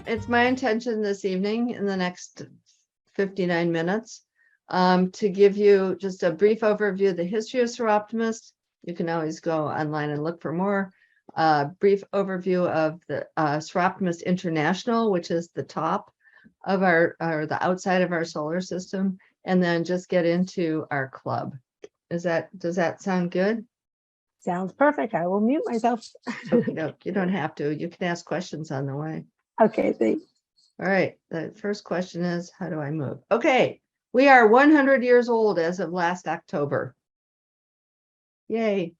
It's my intention this evening in the next 59 minutes to give you just a brief overview of the history of Seroptimists. You can always go online and look for more. Brief overview of the Seroptimist International, which is the top of the outside of our solar system, and then just get into our club. Does that sound good? Sounds perfect. I will mute myself. No, you don't have to. You can ask questions on the way. Okay, thanks. All right. The first question is, how do I move? Okay. We are 100 years old as of last October. Yay.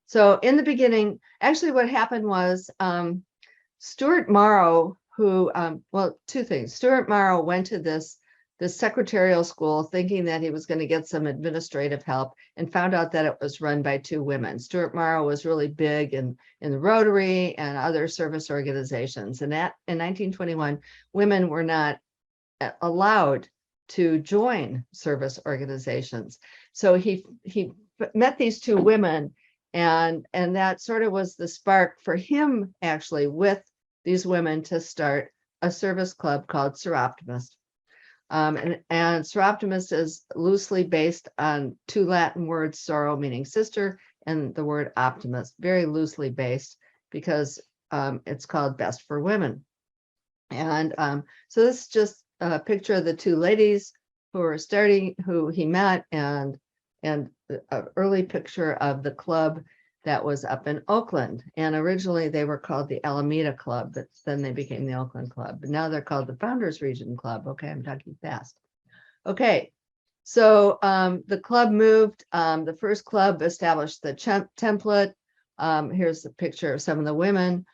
So in the beginning, actually what happened was Stuart Morrow, who, well, two things. Stuart Morrow went to this secretarial school thinking that he was going to get some administrative help and found out that it was run by two women. Stuart Morrow was really big in the Rotary and other service organizations. And in 1921, women were not allowed to join service organizations. So he met these two women, and that sort of was the spark for him, actually, with these women to start a service club called Seroptimist. And Seroptimist is loosely based on two Latin words, sorrow meaning sister, and the word optimist, very loosely based because it's called Best for Women. And so this is just a picture of the two ladies who he met, and an early picture of the club that was up in Oakland. And originally they were called the Alameda Club, but then they became the Oakland Club. But now they're called the Founders Region Club. Okay, I'm talking fast. Okay, so the club moved. The first club established the template. Here's the picture of some of the women.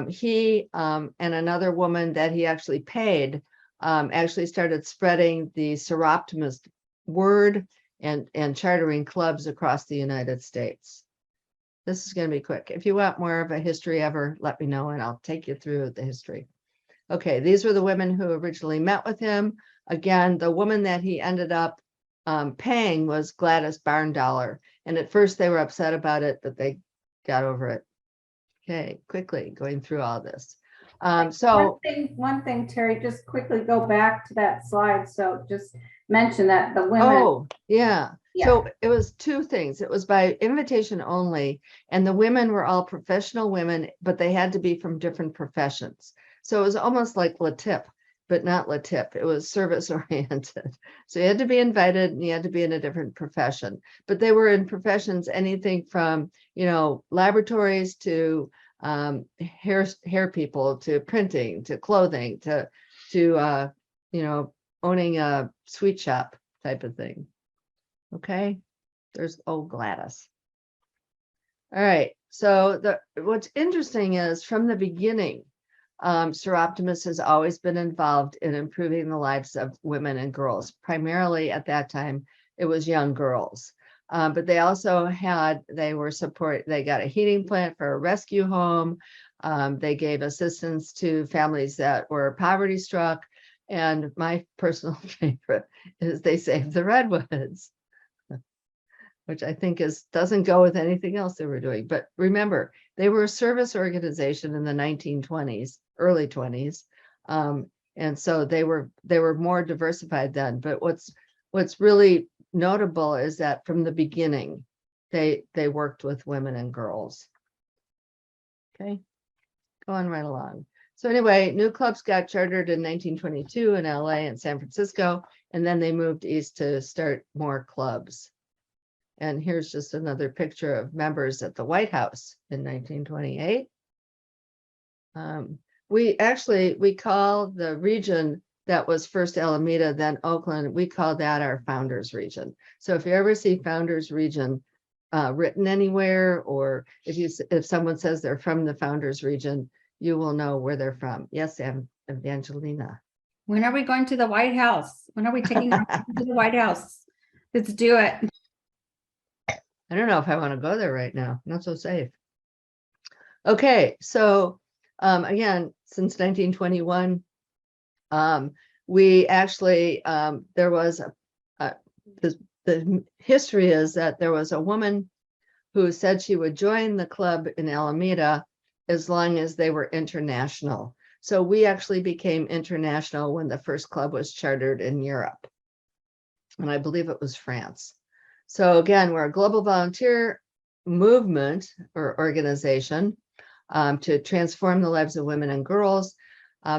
He and another woman that he actually paid actually started spreading the Seroptimist word and chartering clubs across the United States. This is going to be quick. If you want more of a history ever, let me know and I'll take you through the history. Okay, these were the women who originally met with him. Again, the woman that he ended up paying was Gladys Barndollar. And at first they were upset about it, but they got over it. Okay, quickly going through all this. So one thing, Terry, just quickly go back to that slide. So just mention that the women. Oh, yeah. So it was two things. It was by invitation only, and the women were all professional women, but they had to be from different professions. So it was almost like LaTip, but not LaTip. It was service oriented. So you had to be invited and you had to be in a different profession, but they were in professions, anything from, laboratories to hair people, to printing, to clothing, to owning a sweet shop type of thing. Okay, there's old Gladys. All right, so what's interesting is from the beginning, Seroptimist has always been involved in improving the lives of women and girls. Primarily at that time, it was young girls. But they also they got a heating plant for a rescue home. They gave assistance to families that were poverty struck. And my personal favorite is they saved the redwoods, which I think doesn't go with anything else they were doing. But remember, they were a service organization in the 1920s, early 20s. And so they were more diversified then. But what's really notable is that from the beginning, they worked with women and girls. Okay, going right along. So anyway, new clubs got chartered in 1922 in LA and San Francisco, and then they moved east to start more clubs. And here's just another picture of members at the White House in 1928. We call the region that was first Alameda, then Oakland, we call that our Founders Region. So if you ever see Founders Region written anywhere, or if someone says they're from the Founders Region, you will know where they're from. Yes, Evangelina. When are we going to the White House? When are we taking our to the White House? Let's do it. I don't know if I want to go there right now. Not so safe. Okay, so again, since 1921, we actually there was the history is that there was a woman who said she would join the club in Alameda as long as they were international. So we actually became international when the first club was chartered in Europe. And I believe it was France. So again, we're a global volunteer movement or organization to transform the lives of women and girls.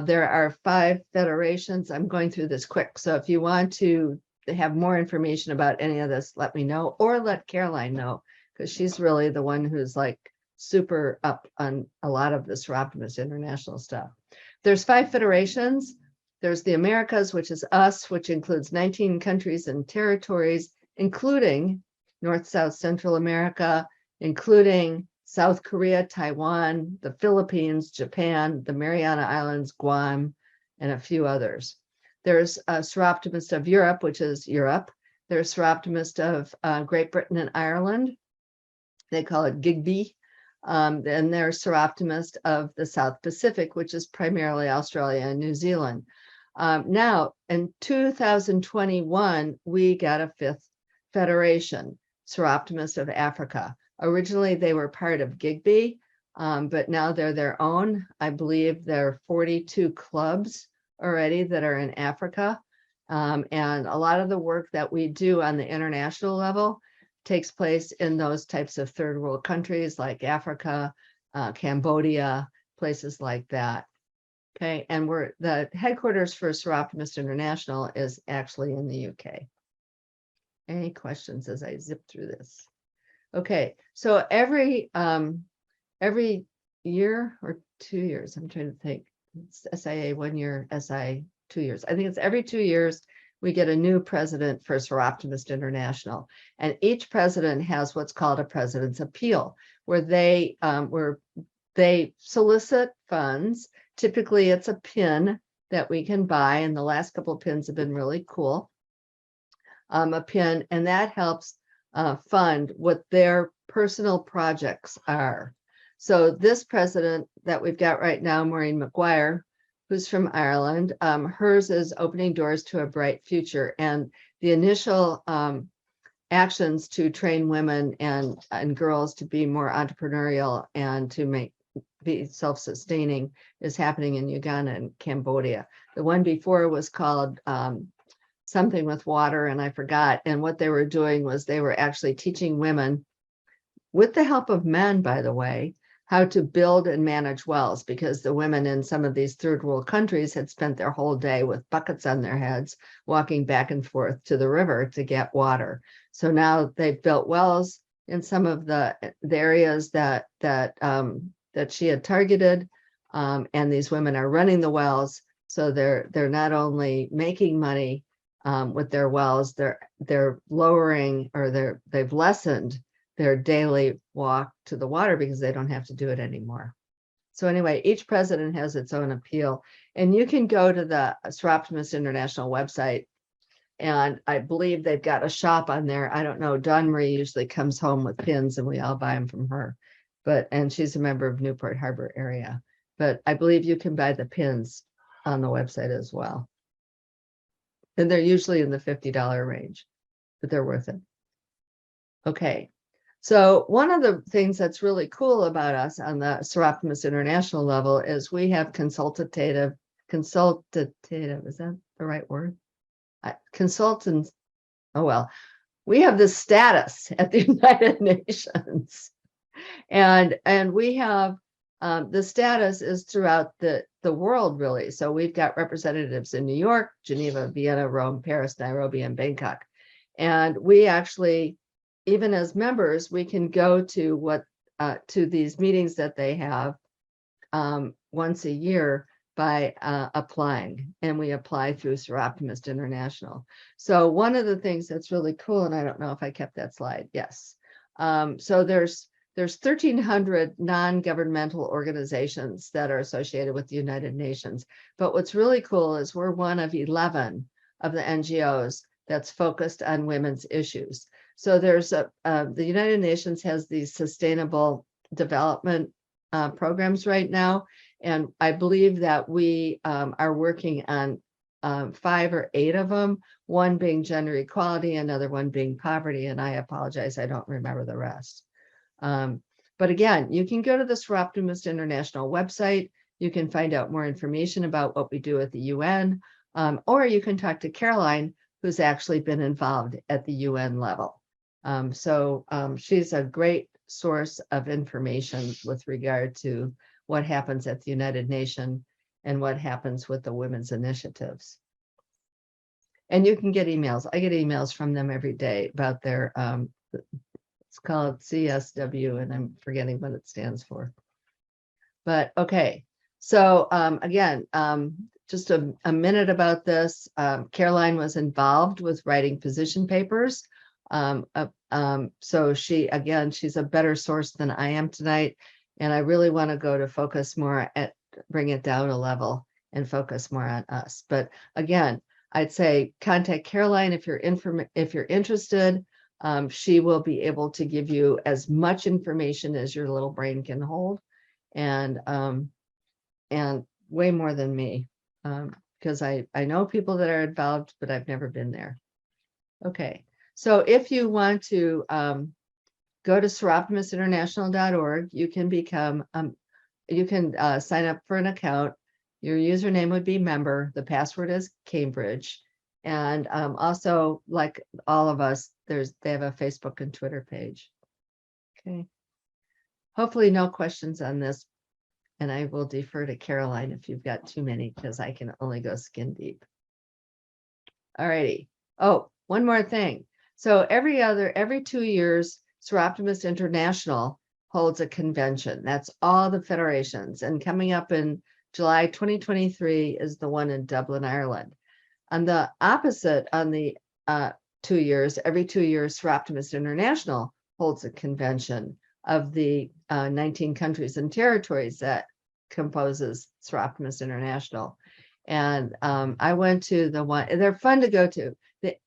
There are 5 federations. I'm going through this quick. So if you want to have more information about any of this, let me know, or let Caroline know, because she's really the one who's like super up on a lot of this Optimist International stuff. There's 5 federations. There's the Americas, which is us, which includes 19 countries and territories, including North, South, Central America, including South Korea, Taiwan, the Philippines, Japan, the Mariana Islands, Guam, and a few others. There's a Seroptimist of Europe, which is Europe. There's Seroptimist of Great Britain and Ireland. They call it GIGB. And there's Seroptimist of the South Pacific, which is primarily Australia and New Zealand. Now, in 2021, we got a 5th federation, Seroptimist of Africa. Originally, they were part of GIGB, but now they're their own. I believe there are 42 clubs already that are in Africa. And a lot of the work that we do on the international level takes place in those types of third world countries like Africa, Cambodia, places like that. Okay, and the headquarters for Seroptimist International is actually in the UK. Any questions as I zip through this? Okay, so every year or 2 years, I'm trying to think, it's SIA 1 year, SI 2 years. I think it's every 2 years we get a new president for Seroptimist International, and each president has what's called a president's appeal, where they solicit funds. Typically, it's a pin that we can buy, and the last couple of pins have been really cool. A pin, and that helps fund what their personal projects are. So this president that we've got right now, Maureen McGuire, who's from Ireland, hers is opening doors to a bright future. And the initial actions to train women and girls to be more entrepreneurial and to be self-sustaining is happening in Uganda and Cambodia. The one before was called something with water, and I forgot. And what they were doing was they were actually teaching women, with the help of men, by the way, how to build and manage wells, because the women in some of these third world countries had spent their whole day with buckets on their heads, walking back and forth to the river to get water. So now they've built wells in some of the areas that she had targeted, and these women are running the wells. So they're not only making money with their wells, they're lowering, or they've lessened their daily walk to the water because they don't have to do it anymore. So anyway, each president has its own appeal, and you can go to the Seroptimist International website, and I believe they've got a shop on there. I don't know. Dawn Marie usually comes home with pins, and we all buy them from her. And she's a member of Newport Harbor area. But I believe you can buy the pins on the website as well. And they're usually in the $50 range, but they're worth it. Okay. So one of the things that's really cool about us on the Seroptimist International level is we have consultative, is that the right word? Consultants, oh well, we have this status at the United Nations. And we have, the status is throughout the world, really. So we've got representatives in New York, Geneva, Vienna, Rome, Paris, Nairobi, and Bangkok. And we actually, even as members, we can go to to these meetings that they have once a year by applying, and we apply through Seroptimist International. So one of the things that's really cool, and I don't know if I kept that slide. Yes. So there's 1,300 non-governmental organizations that are associated with the United Nations. But what's really cool is we're one of 11 of the NGOs that's focused on women's issues. So there's the United Nations has these sustainable development programs right now. And I believe that we are working on 5 or 8 of them, one being gender equality, another one being poverty. And I apologize, I don't remember the rest. But again, you can go to the Seroptimist International website. You can find out more information about what we do at the UN, or you can talk to Caroline, who's actually been involved at the UN level. She's a great source of information with regard to what happens at the United Nations and what happens with the women's initiatives. And you can get emails. I get emails from them every day about their, it's called CSW, and I'm forgetting what it stands for. But okay, so again, just a minute about this. Caroline was involved with writing position papers. So she's a better source than I am tonight. And I really want to go to focus more bring it down a level and focus more on us. But again, I'd say contact Caroline if you're interested. She will be able to give you as much information as your little brain can hold, and way more than me, because I know people that are involved, but I've never been there. Okay, so if you want to go to seroptimisinternational.org, you can become sign up for an account. Your username would be member. The password is Cambridge. And also, like all of us, they have a Facebook and Twitter page. Okay. Hopefully no questions on this. And I will defer to Caroline if you've got too many, because I can only go skin deep. All righty. Oh, one more thing. So every 2 years, Seroptimist International holds a convention. That's all the federations. And coming up in July 2023 is the one in Dublin, Ireland. On the opposite, on the 2 years, every 2 years, Seroptimist International holds a convention of the 19 countries and territories that composes Seroptimist International. And I went to the one, they're fun to go to.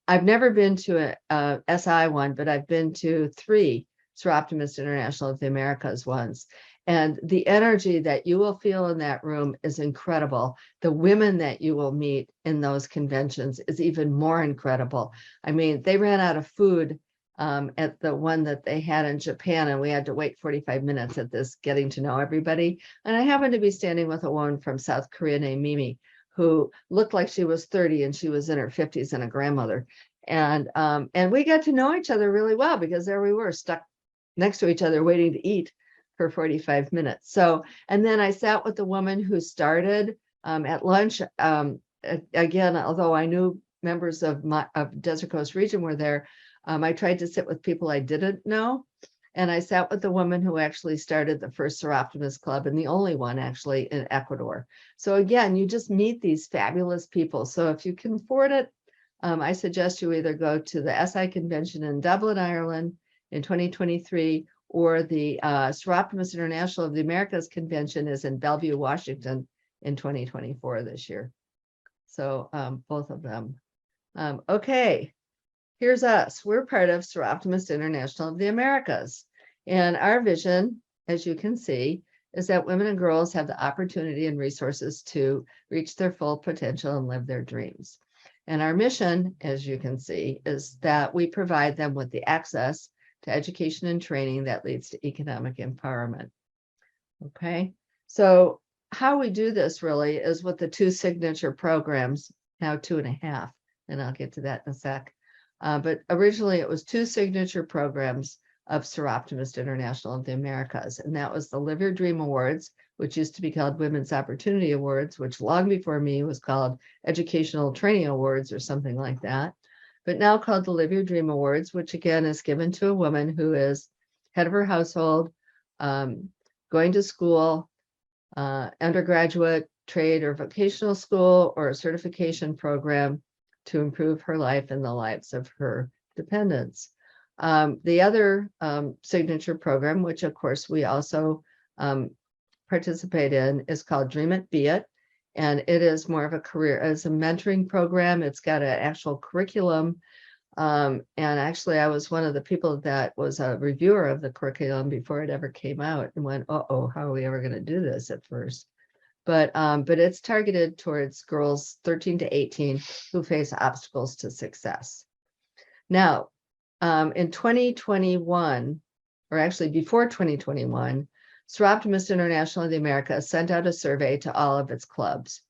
I've never been to a SI one, but I've been to 3 Seroptimist International of the Americas ones. And the energy that you will feel in that room is incredible. The women that you will meet in those conventions is even more incredible. I mean, they ran out of food at the one that they had in Japan, and we had to wait 45 minutes at this, getting to know everybody. And I happened to be standing with a woman from South Korea named Mimi, who looked like she was 30 and she was in her 50s and a grandmother. And we got to know each other really well, because there we were stuck next to each other waiting to eat for 45 minutes. So, and then I sat with the woman who started at lunch. Again, although I knew members of Desert Coast region were there, I tried to sit with people I didn't know. And I sat with the woman who actually started the first Seroptimist Club, and the only one actually in Ecuador. So again, you just meet these fabulous people. So if you can afford it, I suggest you either go to the SI convention in Dublin, Ireland in 2023, or the Seroptimist International of the Americas convention is in Bellevue, Washington in 2024 this year. So both of them. Okay, here's us. We're part of Seroptimist International of the Americas. And our vision, as you can see, is that women and girls have the opportunity and resources to reach their full potential and live their dreams. And our mission, as you can see, is that we provide them with the access to education and training that leads to economic empowerment. Okay, so how we do this really is with the 2 signature programs, now 2.5, and I'll get to that in a sec. But originally it was 2 signature programs of Seroptimist International of the Americas, and that was the Live Your Dream Awards, which used to be called Women's Opportunity Awards, which long before me was called Educational Training Awards or something like that, but now called the Live Your Dream Awards, which again is given to a woman who is head of her household, going to school, undergraduate, trade or vocational school, or a certification program to improve her life and the lives of her dependents. The other signature program, which of course we also participate in, is called Dream It, Be It. And it is more of a career, as a mentoring program. It's got an actual curriculum. And actually, I was one of the people that was a reviewer of the curriculum before it ever came out, and went, uh-oh, how are we ever going to do this at first? But it's targeted towards girls 13 to 18 who face obstacles to success. Now, in 2021, or actually before 2021, SIHB Optimist International of the Americas sent out a survey to all of its clubs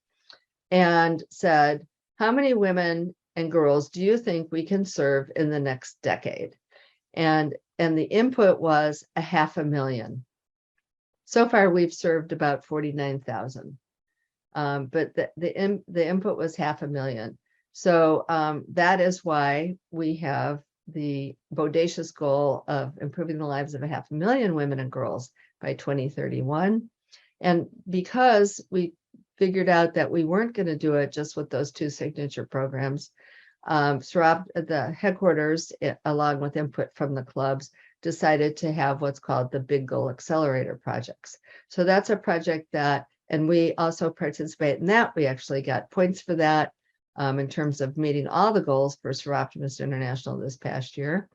and said, how many women and girls do you think we can serve in the next decade? And the input was 500,000. So far, we've served about 49,000. But the input was 500,000. So that is why we have the bodacious goal of improving the lives of 500,000 women and girls by 2031. And because we figured out that we weren't going to do it just with those 2 signature programs, SIHB, the headquarters, along with input from the clubs, decided to have what's called the Big Goal Accelerator projects. So that's a project that, and we also participate in that. We actually got points for that in terms of meeting all the goals for SIHB Optimist International this past year.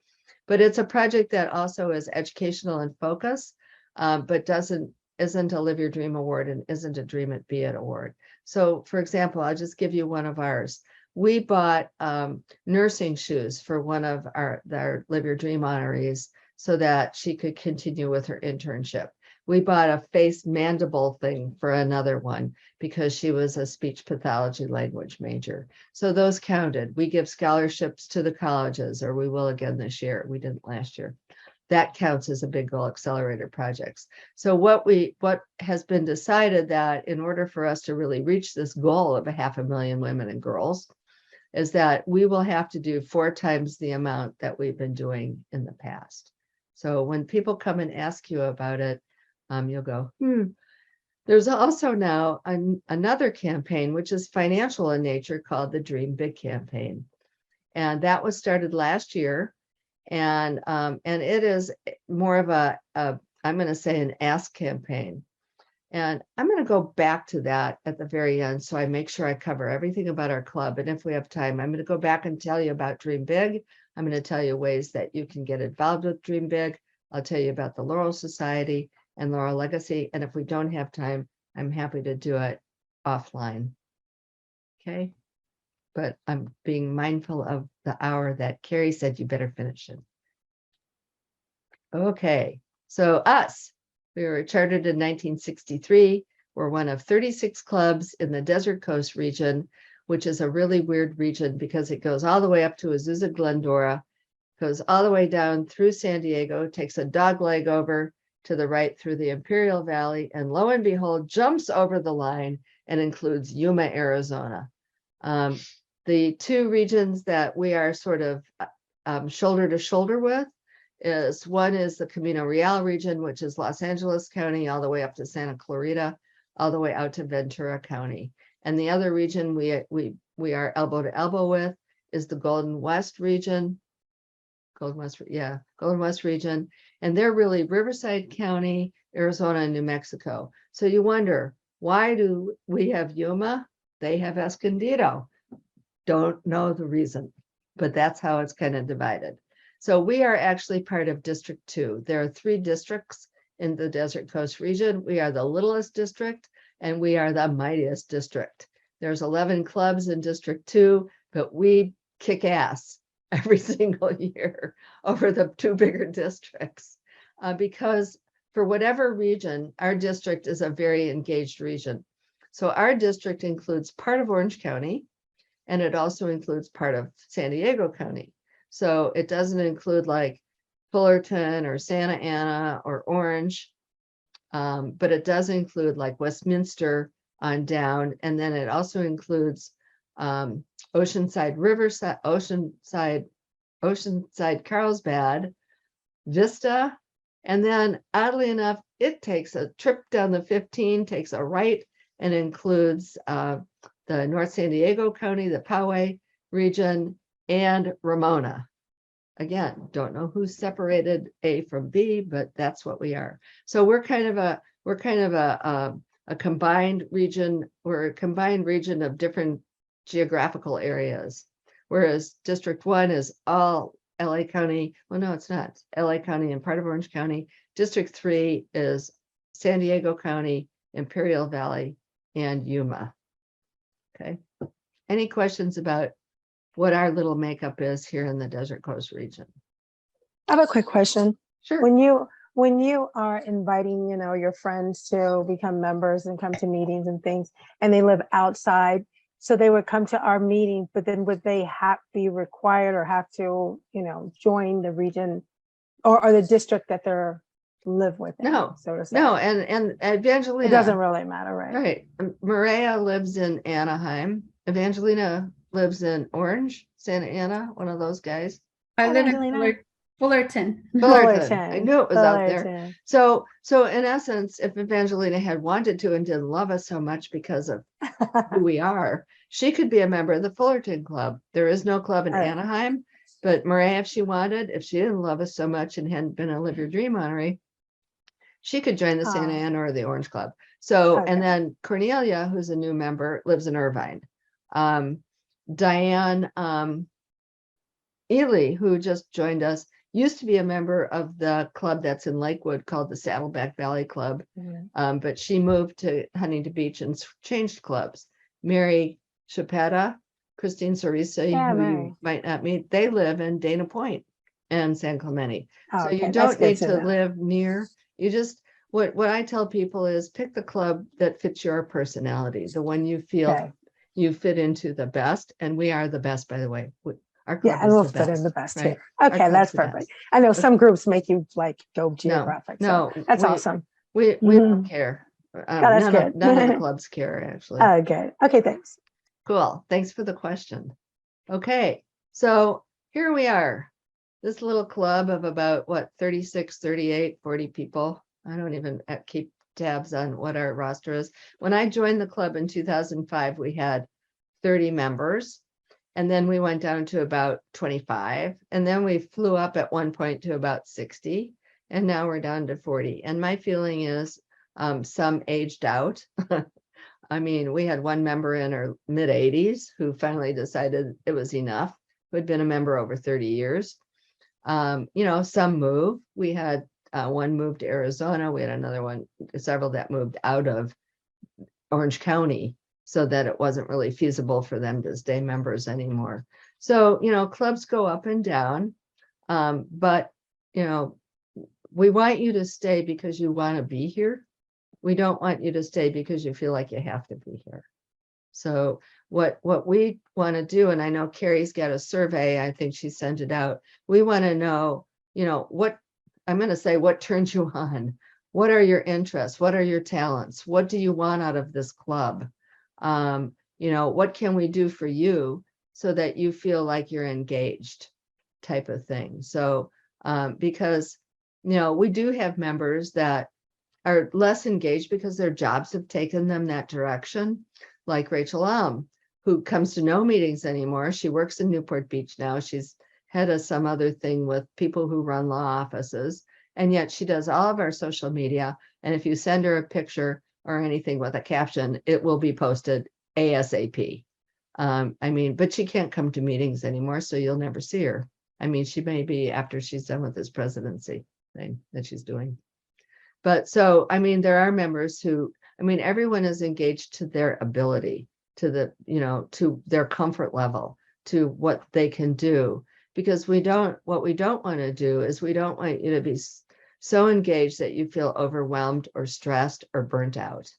But it's a project that also is educational in focus, but isn't a Live Your Dream Award and isn't a Dream It Be It Award. So for example, I'll just give you one of ours. We bought nursing shoes for one of our Live Your Dream honorees so that she could continue with her internship. We bought a face mandible thing for another one because she was a speech pathology language major. So those counted. We give scholarships to the colleges, or we will again this year. We didn't last year. That counts as a Big Goal Accelerator projects. So what has been decided that in order for us to really reach this goal of 500,000 women and girls is that we will have to do 4 times the amount that we've been doing in the past. So when people come and ask you about it, you'll go, There's also now another campaign, which is financial in nature, called the Dream Big campaign. And that was started last year. And it is more of I'm going to say an ask campaign. And I'm going to go back to that at the very end, so I make sure I cover everything about our club. And if we have time, I'm going to go back and tell you about Dream Big. I'm going to tell you ways that you can get involved with Dream Big. I'll tell you about the Laurel Society and Laurel Legacy. And if we don't have time, I'm happy to do it offline. Okay. But I'm being mindful of the hour that Carrie said you better finish it. Okay. So we were chartered in 1963. We're one of 36 clubs in the Desert Coast region, which is a really weird region because it goes all the way up to Azusa Glendora, goes all the way down through San Diego, takes a dog leg over to the right through the Imperial Valley, and lo and behold, jumps over the line and includes Yuma, Arizona. The 2 regions that we are sort of shoulder to shoulder with one is the Camino Real region, which is Los Angeles County, all the way up to Santa Clarita, all the way out to Ventura County. And the other region we are elbow to elbow with is the Golden West region. Golden West region. And they're really Riverside County, Arizona, and New Mexico. So you wonder, why do we have Yuma? They have Escondido. Don't know the reason, but that's how it's kind of divided. So we are actually part of District 2. There are 3 districts in the Desert Coast region. We are the littlest district, and we are the mightiest district. There's 11 clubs in District 2, but we kick ass every single year over the 2 bigger districts because for whatever region, our district is a very engaged region. So our district includes part of Orange County, and it also includes part of San Diego County. So it doesn't include like Fullerton or Santa Ana or Orange, but it does include like Westminster on down. And then it also includes Oceanside, Riverside, Oceanside, Carlsbad, Vista. And then oddly enough, it takes a trip down the 15, takes a right, and includes the North San Diego County, the Poway region, and Ramona. Again, don't know who separated A from B, but that's what we are. So we're kind of a combined region. We're a combined region of different geographical areas, whereas District 1 is all LA County. Well, no, it's not. LA County and part of Orange County. District 3 is San Diego County, Imperial Valley, and Yuma. Okay. Any questions about what our little makeup is here in the Desert Coast region? I have a quick question. Sure. When when you are inviting, your friends to become members and come to meetings and things, and they live outside, so they would come to our meeting, but then would they be required or have to, join the region or the district that they're live within? No, so to say. No, and It Evangelina. doesn't really matter, right? Right. Maria lives in Anaheim. Evangelina lives in Orange, Santa Ana, one of those guys. I live in Angelina. Fullerton. Fullerton. I knew it was out there. Fullerton. So in essence, if Evangelina had wanted to and didn't love us so much because of who we are, she could be a member of the Fullerton Club. There is no club in All right. Anaheim, but Maria, if she wanted, if she didn't love us so much and hadn't been a Live Your Dream honoree, she could join the Santa Oh. Ana or the Orange Club. So, Okay. and then Cornelia, who's a new member, lives in Irvine. Diane Ely, who just joined us, used to be a member of the club that's in Lakewood called the Saddleback Valley Club. Mhm. But she moved to Huntington Beach and changed clubs. Mary Chapetta, Christine Cerisa, Yeah, who Mary. you might not meet, they live in Dana Point and San Clemente. Oh, So okay, you that's don't good need to to know. live near. You just, what I tell people is pick the club that fits your personality, the one you feel Okay. you fit into the best. And we are the best, by the way. Our Yeah, club and is we'll the fit in best. the best right? here. Our Okay, club's that's the perfect. best. I know some groups make you like go No, geographic. no, so that's we- awesome. We Mhm. don't care. that's good. None of the clubs care, actually. Oh, good. Okay, thanks. Cool. Thanks for the question. Okay, so here we are. This little club of about 36, 38, 40 people. I don't even keep tabs on what our roster is. When I joined the club in 2005, we had 30 members. And then we went down to about 25. And then we flew up at one point to about 60. And now we're down to 40. And my feeling is some aged out. I mean, we had one member in her mid 80s who finally decided it was enough, who had been a member over 30 years. Some move. We had one moved to Arizona. We had another one, several that moved out of Orange County so that it wasn't really feasible for them to stay members anymore. So, clubs go up and down. But, we want you to stay because you want to be here. We don't want you to stay because you feel like you have to be here. So what we want to do, and I know Carrie's got a survey, I think she sent it out. We want to know, what I'm going to say, what turns you on? What are your interests? What are your talents? What do you want out of this club? What can we do for you so that you feel like you're engaged, type of thing. So because, we do have members that are less engaged because their jobs have taken them that direction, like Rachel who comes to no meetings anymore. She works in Newport Beach now. She's head of some other thing with people who run law offices, and yet she does all of our social media. And if you send her a picture or anything with a caption, it will be posted ASAP. But she can't come to meetings anymore, so you'll never see her. She may be after she's done with this presidency thing that she's doing. But so, there are members who, everyone is engaged to their ability, to to their comfort level, to what they can do. Because what we don't want to do is we don't want you to be so engaged that you feel overwhelmed or stressed or burnt out.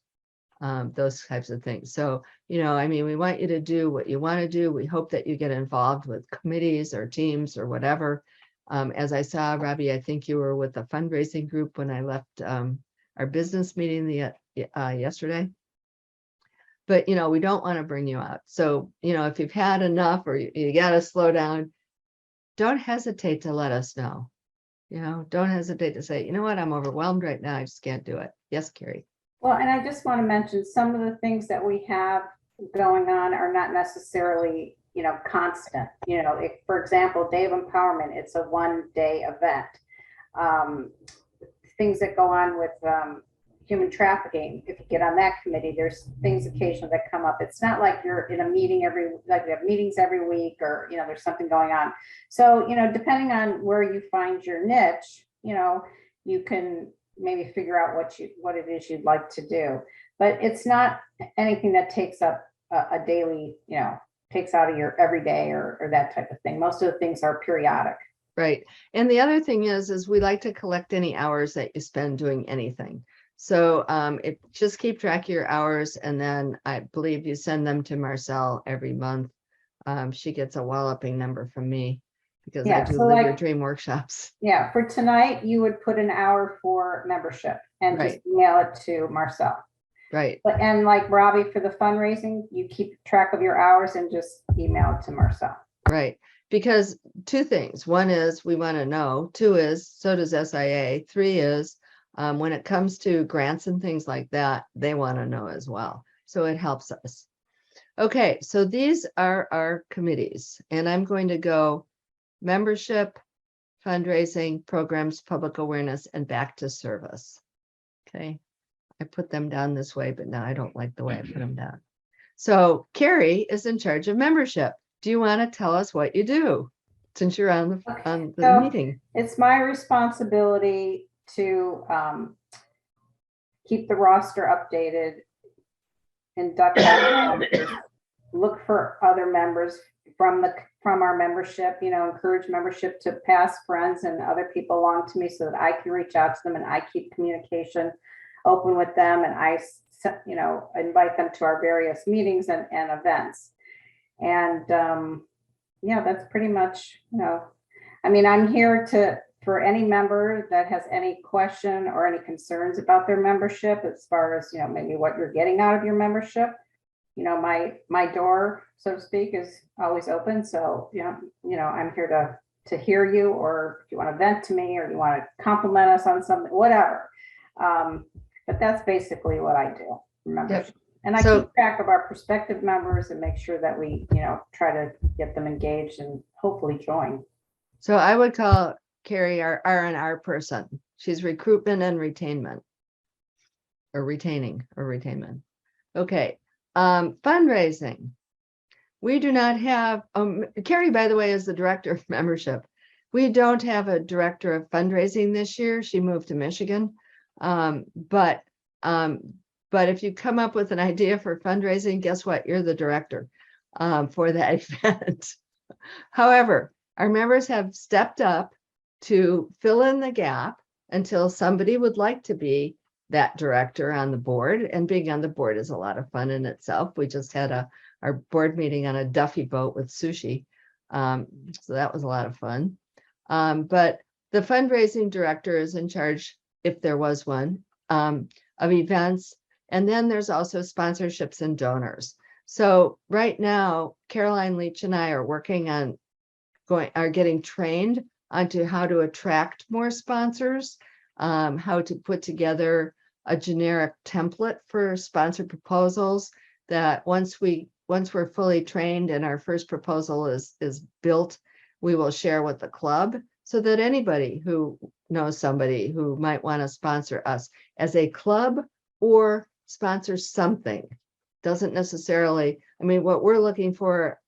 Those types of things. So, we want you to do what you want to do. We hope that you get involved with committees or teams or whatever. As I saw, Robbie, I think you were with a fundraising group when I left our business meeting yesterday. But, we don't want to bring you out. So, if you've had enough or you got to slow down, don't hesitate to let us know. Don't hesitate to say, you know what, I'm overwhelmed right now. I just can't do it. Yes, Carrie. Well, and I just want to mention some of the things that we have going on are not necessarily, constant. For example, Day of Empowerment, it's a one-day event. Things that go on with human trafficking, if you get on that committee, there's things occasionally that come up. It's not like you're in a meeting we have meetings every week or, there's something going on. So, depending on where you find your niche, you can maybe figure out what it is you'd like to do, but it's not anything that takes up a daily, takes out of your everyday or that type of thing. Most of the things are periodic. Right. And the other thing is we like to collect any hours that you spend doing anything. So just keep track of your hours, and then I believe you send them to Marcel every month. She gets a walloping number from me because I Yeah, do so Live Your like- Dream workshops. Yeah, for tonight, you would put an hour for membership and just Right. email it to Marcel. Right. But, and like Robbie, for the fundraising, you keep track of your hours and just email it to Marcel. Right. Because two things. One is we want to know. Two is so does SIA. Three is when it comes to grants and things like that, they want to know as well. So it helps us. Okay, so these are our committees, and I'm going to go membership, fundraising, programs, public awareness, and back to service. Okay, I put them down this way, but now I don't like the way I put them down. So Carrie is in charge of membership. Do you want to tell us what you do since you're on the So- meeting? It's my responsibility to keep the roster updated, induct members, look for other members from our membership, encourage membership to pass friends and other people along to me so that I can reach out to them and I keep communication open with them, and I invite them to our various meetings and events. And yeah, that's pretty much, I mean, I'm here for any member that has any question or any concerns about their membership, as far as, maybe what you're getting out of your membership. My door, so to speak, is always open. So, I'm here to hear you, or if you want to vent to me, or you want to compliment us on something, whatever. But that's basically what I do, membership. Yep. And I So- keep track of our prospective members and make sure that we, try to get them engaged and hopefully join. So I would call Carrie our R&R person. She's recruitment and retainment. Or retaining or retainment. Okay. Fundraising. We do not have, Carrie, by the way, is the director of membership. We don't have a director of fundraising this year. She moved to Michigan. But if you come up with an idea for fundraising, guess what? You're the director for that event. However, our members have stepped up to fill in the gap until somebody would like to be that director on the board. And being on the board is a lot of fun in itself. We just had our board meeting on a Duffy boat with sushi. So that was a lot of fun. But the fundraising director is in charge, if there was one, of events. And then there's also sponsorships and donors. So right now, Caroline Leach and I are working on getting trained onto how to attract more sponsors, how to put together a generic template for sponsor proposals that once we're fully trained and our first proposal is built, we will share with the club so that anybody who knows somebody who might want to sponsor us as a club or sponsor something. Doesn't necessarily, I mean, what we're looking for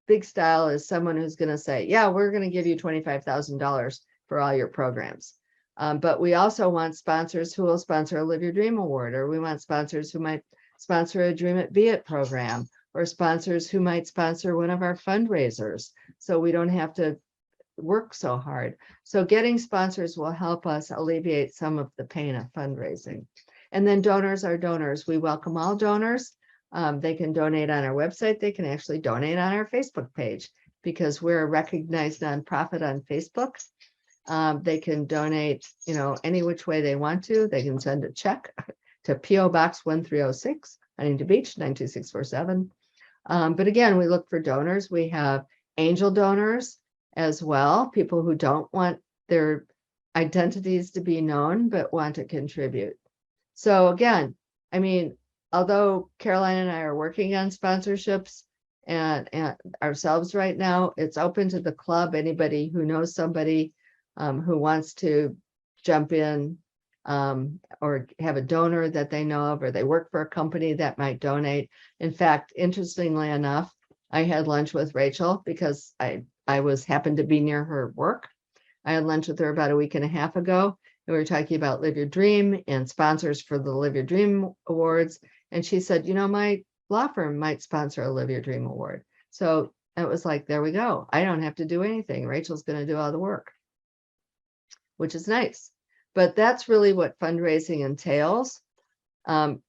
big style is someone who's going to say, yeah, we're going to give you $25,000 for all your programs. But we also want sponsors who will sponsor a Live Your Dream Award, or we want sponsors who might sponsor a Dream It Be It program, or sponsors who might sponsor one of our fundraisers. So we don't have to work so hard. So getting sponsors will help us alleviate some of the pain of fundraising. And then donors are donors. We welcome all donors. They can donate on our website. They can actually donate on our Facebook page because we're a recognized nonprofit on Facebook. They can donate, any which way they want to. They can send a check to P.O. Box 1306, Huntington Beach, 92647. But again, we look for donors. We have angel donors as well, people who don't want their identities to be known, but want to contribute. So again, I mean, although Caroline and I are working on sponsorships and ourselves right now, it's open to the club. Anybody who knows somebody who wants to jump in or have a donor that they know of, or they work for a company that might donate. In fact, interestingly enough, I had lunch with Rachel because I happened to be near her work. I had lunch with her about a week and a half ago. And we were talking about Live Your Dream and sponsors for the Live Your Dream Awards. And she said, my law firm might sponsor a Live Your Dream Award. So it was like, there we go. I don't have to do anything. Rachel's going to do all the work. which is nice. But that's really what fundraising entails. And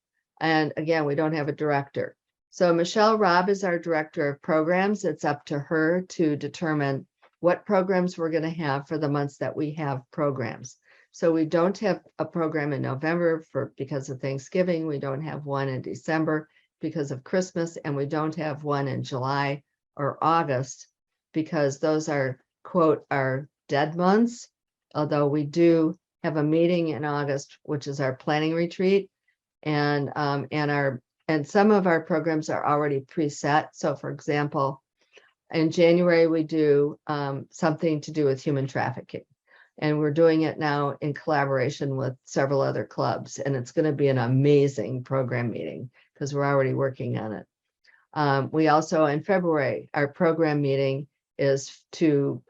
again, we don't have a director. So Michelle Robb is our director of programs. It's up to her to determine what programs we're going to have for the months that we have programs. So we don't have a program in November because of Thanksgiving. We don't have one in December because of Christmas, and we don't have one in July or August because those are, quote, our dead months. Although we do have a meeting in August, which is our planning retreat, and some of our programs are already preset. So for example, in January, we do something to do with human trafficking. And we're doing it now in collaboration with several other clubs. And it's going to be an amazing program meeting because we're already working on it. We also, in February, our program meeting is to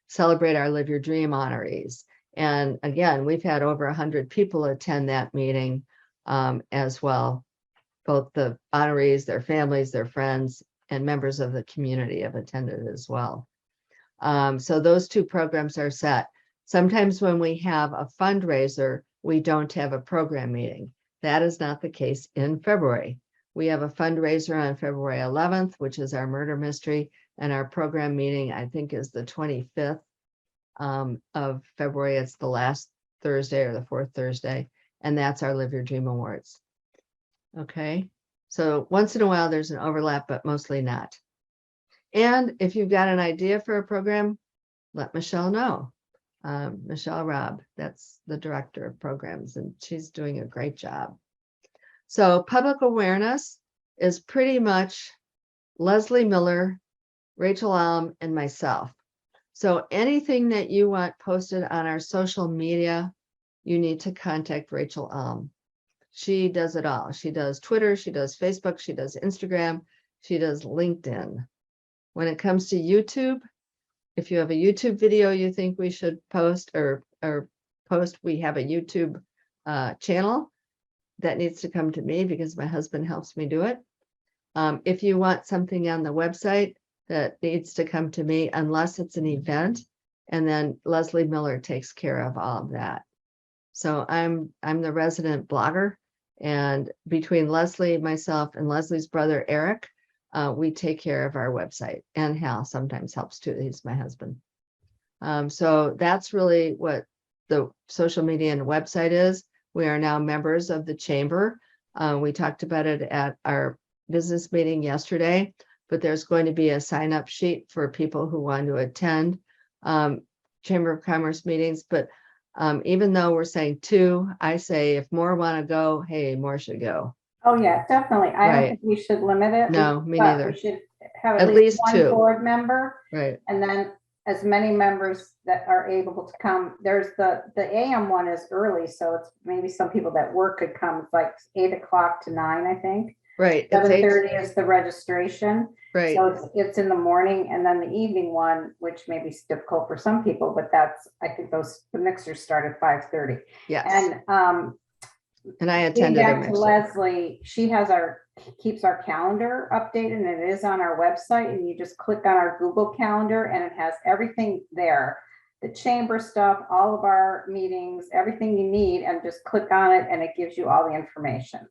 celebrate our Live Your Dream honorees. And again, we've had over 100 people attend that meeting as well. Both the honorees, their families, their friends, and members of the community have attended as well. So those two programs are set. Sometimes when we have a fundraiser, we don't have a program meeting. That is not the case in February. We have a fundraiser on February 11th, which is our murder mystery, and our program meeting, I think, is the 25th of February. It's the last Thursday or the fourth Thursday, and that's our Live Your Dream Awards. Okay, so once in a while there's an overlap, but mostly not. And if you've got an idea for a program, let Michelle know. Michelle Robb, that's the director of programs, and she's doing a great job. So public awareness is pretty much Leslie Miller, Rachel Alm, and myself. So anything that you want posted on our social media, you need to contact Rachel Alm. She does it all. She does Twitter, she does Facebook, she does Instagram, she does LinkedIn. When it comes to YouTube, if you have a YouTube video you think we should post or post, we have a YouTube channel that needs to come to me because my husband helps me do it. If you want something on the website, that needs to come to me unless it's an event, and then Leslie Miller takes care of all of that. So I'm the resident blogger, and between Leslie, myself, and Leslie's brother Eric, we take care of our website, and Hal sometimes helps too. He's my husband. So that's really what the social media and website is. We are now members of the chamber. We talked about it at our business meeting yesterday, but there's going to be a sign-up sheet for people who want to attend Chamber of Commerce meetings. But even though we're saying 2, I say if more want to go, hey, more should go. Oh, yeah, definitely. I don't Right. think we should limit it. No, me but neither. We should have At at least least one 2. board member, Right. and then as many members that are able to come. There's the AM one is early, so it's maybe some people that work could come. It's like 8 o'clock to 9, I think. Right. It's 7:30 is the registration. Right. So it's in the morning, and then the evening one, which may be difficult for some people, but that's, I think the mixers start at 5:30. Yes. And I getting attended a back to mixer. Leslie, she keeps our calendar updated, and it is on our website, and you just click on our Google Calendar and it has everything there. The chamber stuff, all of our meetings, everything you need, and just click on it and it gives you all the information.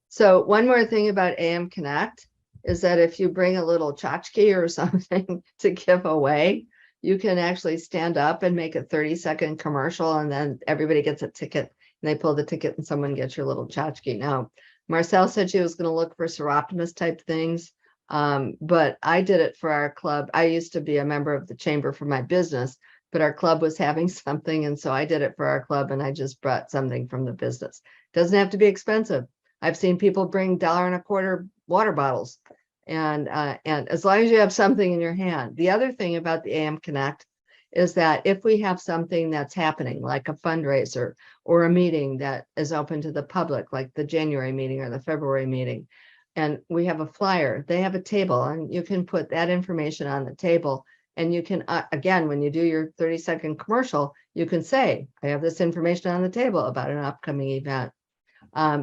So one more thing about AM Connect is that if you bring a little tchotchke or something to give away, you can actually stand up and make a 30-second commercial, and then everybody gets a ticket, and they pull the ticket and someone gets your little tchotchke. Now, Marcel said she was going to look for Seroptimus type things, but I did it for our club. I used to be a member of the chamber for my business, but our club was having something, and so I did it for our club, and I just brought something from the business. Doesn't have to be expensive. I've seen people bring $1.25 water bottles, and as long as you have something in your hand. The other thing about the AM Connect is that if we have something that's happening, like a fundraiser or a meeting that is open to the public, like the January meeting or the February meeting, and we have a flyer, they have a table, and you can put that information on the table. And you can, again, when you do your 30-second commercial, you can say, I have this information on the table about an upcoming event.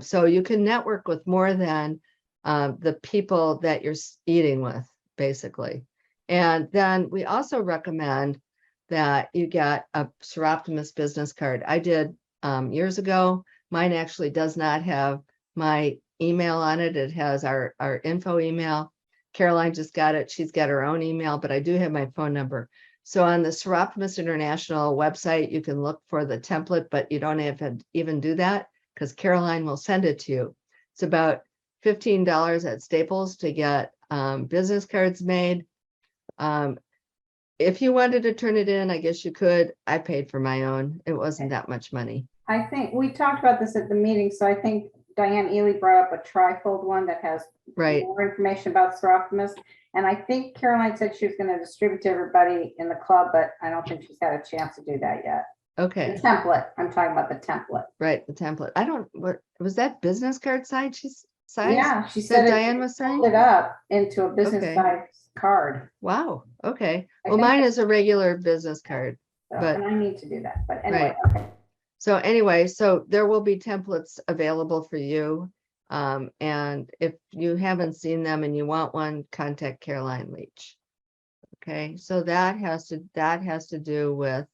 So you can network with more than the people that you're eating with, basically. And then we also recommend that you get a Seroptimus business card. I did years ago. Mine actually does not have my email on it. It has our info email. Caroline just got it. She's got her own email, but I do have my phone number. So on the Seroptimus International website, you can look for the template, but you don't have to even do that because Caroline will send it to you. It's about $15 at Staples to get business cards made. If you wanted to turn it in, I guess you could. I paid for my own. It wasn't that much money. I think we talked about this at the meeting, so I think Diane Ely brought up a trifold one that has Right. more information about Seroptimus. And I think Caroline said she was going to distribute to everybody in the club, but I don't think she's had a chance to do that yet. Okay. The template, I'm talking about the template. Right. The template. I don't, what was that business card size? Yeah, she That said Diane was saying? it up into a business Okay. size card. Wow. Okay. I Well, think mine is a regular business card. So, But- and I need to do that, but anyway, Right. okay. So anyway, so there will be templates available for you. And if you haven't seen them and you want one, contact Caroline Leach. Okay, so that has to do with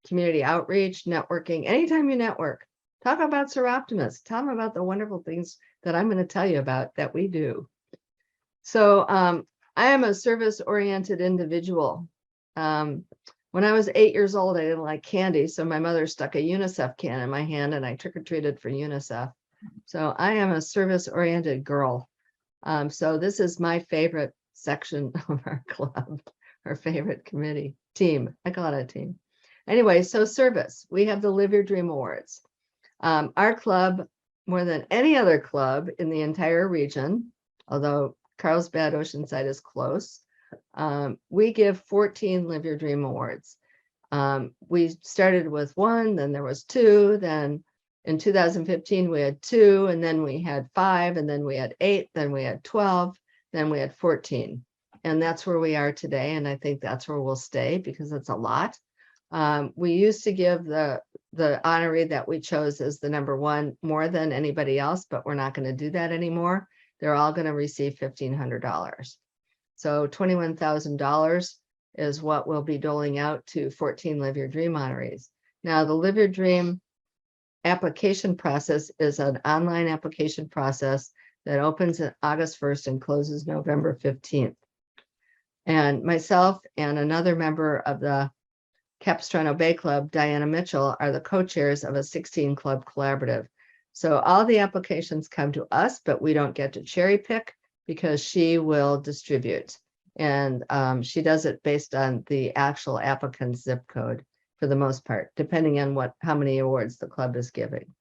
community outreach, networking. Anytime you network, talk about Seroptimus. Tell them about the wonderful things that I'm going to tell you about that we do. So I am a service-oriented individual. When I was 8 years old, I didn't like candy, so my mother stuck a UNICEF can in my hand and I trick-or-treated for UNICEF. So I am a service-oriented girl. So this is my favorite section of our club, our favorite team. I call it a team. Anyway, so service, we have the Live Your Dream Awards. Our club, more than any other club in the entire region, although Carlsbad Oceanside is close, we give 14 Live Your Dream Awards. We started with 1, then there was 2, then in 2015 we had 2, and then we had 5, and then we had 8, then we had 12, then we had 14. And that's where we are today, and I think that's where we'll stay because it's a lot. We used to give the honoree that we chose as the number 1 more than anybody else, but we're not going to do that anymore. They're all going to receive $1,500. So $21,000 is what we'll be doling out to 14 Live Your Dream honorees. Now, the Live Your Dream application process is an online application process that opens on August 1st and closes November 15th. And myself and another member of the Capistrano Bay Club, Diana Mitchell, are the co-chairs of a 16-club collaborative. So all the applications come to us, but we don't get to cherry pick because she will distribute. And she does it based on the actual applicant's zip code for the most part, depending on how many awards the club is giving.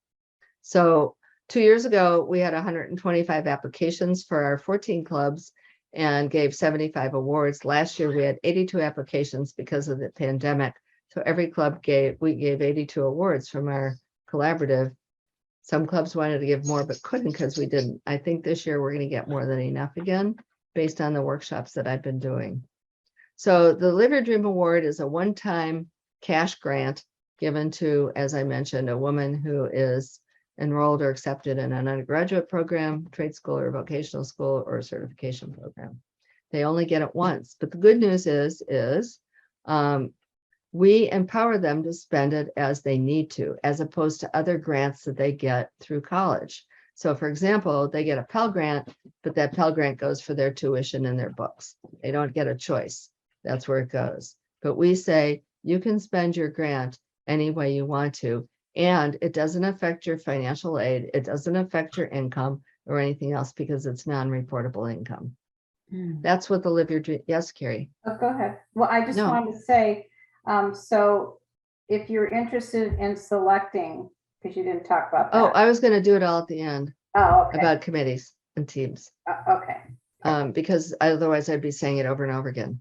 So 2 years ago, we had 125 applications for our 14 clubs and gave 75 awards. Last year, we had 82 applications because of the pandemic. So every club we gave 82 awards from our collaborative. Some clubs wanted to give more, but couldn't because we didn't. I think this year we're going to get more than enough again, based on the workshops that I've been doing. So the Live Your Dream Award is a one-time cash grant given to, as I mentioned, a woman who is enrolled or accepted in an undergraduate program, trade school or vocational school or certification program. They only get it once, but the good news is we empower them to spend it as they need to, as opposed to other grants that they get through college. So for example, they get a Pell Grant, but that Pell Grant goes for their tuition and their books. They don't get a choice. That's where it goes. But we say, you can spend your grant any way you want to, and it doesn't affect your financial aid. It doesn't affect your income or anything else because it's non-reportable income. That's what the Live Your Dream. Yes, Carrie. Oh, go ahead. Well, I just No. wanted to say, so if you're interested in selecting, because you didn't talk about that. Oh, I was going to do it all at the end Oh, okay. about committees and teams. Okay. Because otherwise I'd be saying it over and over again.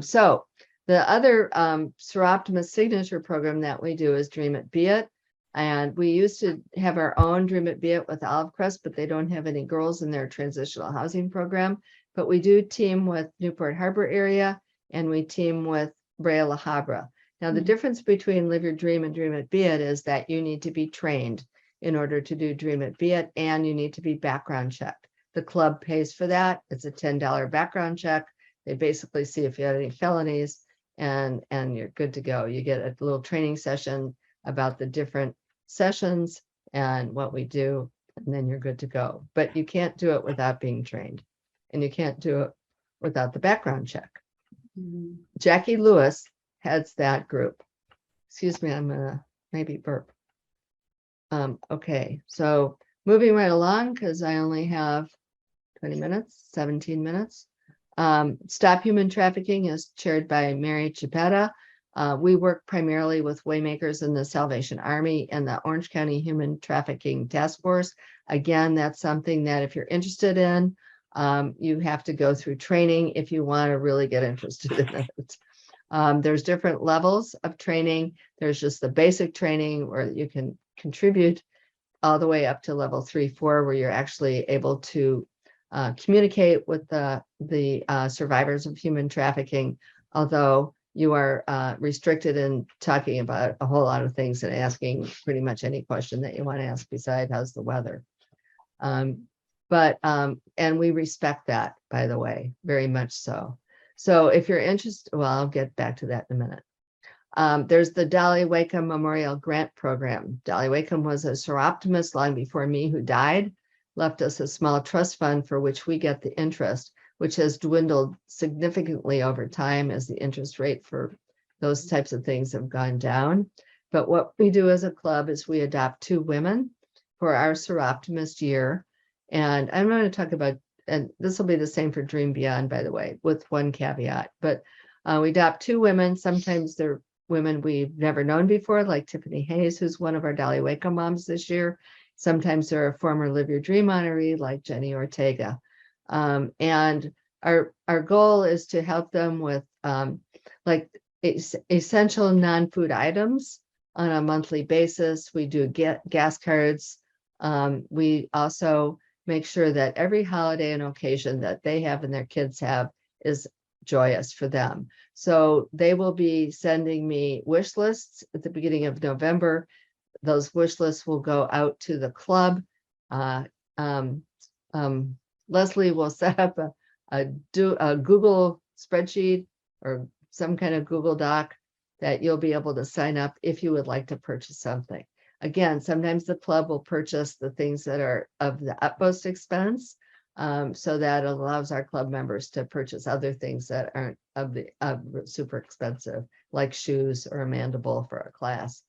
So the other Seroptimus signature program that we do is Dream It Be It. And we used to have our own Dream It Be It with Olive Crest, but they don't have any girls in their transitional housing program. But we do team with Newport Harbor area, and we team with Brea La Habra. Now, the difference between Live Your Dream and Dream It Be It is that you need to be trained in order to do Dream It Be It, and you need to be background checked. The club pays for that. It's a $10 background check. They basically see if you have any felonies, and you're good to go. You get a little training session about the different sessions and what we do, and then you're good to go. But you can't do it without being trained, and you can't do it without the background check. Jackie Lewis heads that group. Excuse me, I'm gonna maybe burp. Okay, so moving right along, because I only have 20 minutes, 17 minutes. Stop Human Trafficking is chaired by Mary Chipetta. We work primarily with Waymakers in the Salvation Army and the Orange County Human Trafficking Task Force. Again, that's something that if you're interested in, you have to go through training if you want to really get interested in it. There's different levels of training. There's just the basic training where you can contribute all the way up to level 3, 4, where you're actually able to communicate with the survivors of human trafficking, although you are restricted in talking about a whole lot of things and asking pretty much any question that you want to ask beside how's the weather. And we respect that, by the way, very much so. So if you're interested, well, I'll get back to that in a minute. There's the Dolly Wakeham Memorial Grant Program. Dolly Wakeham was a seroptimist long before me who died, left us a small trust fund for which we get the interest, which has dwindled significantly over time as the interest rate for those types of things have gone down. But what we do as a club is we adopt 2 women for our seroptimist year. And I'm going to talk about, and this will be the same for Dream Beyond, by the way, with one caveat, but we adopt 2 women. Sometimes they're women we've never known before, like Tiffany Hayes, who's one of our Dolly Wakeham moms this year. Sometimes they're a former Live Your Dream honoree, like Jenny Ortega. And our goal is to help them with like essential non-food items on a monthly basis. We do gas cards. We also make sure that every holiday and occasion that they have and their kids have is joyous for them. So they will be sending me wish lists at the beginning of November. Those wish lists will go out to the club. Leslie will set up a Google spreadsheet or some kind of Google Doc that you'll be able to sign up if you would like to purchase something. Again, sometimes the club will purchase the things that are of the utmost expense, so that allows our club members to purchase other things that aren't super expensive, like shoes or a mandible for a class.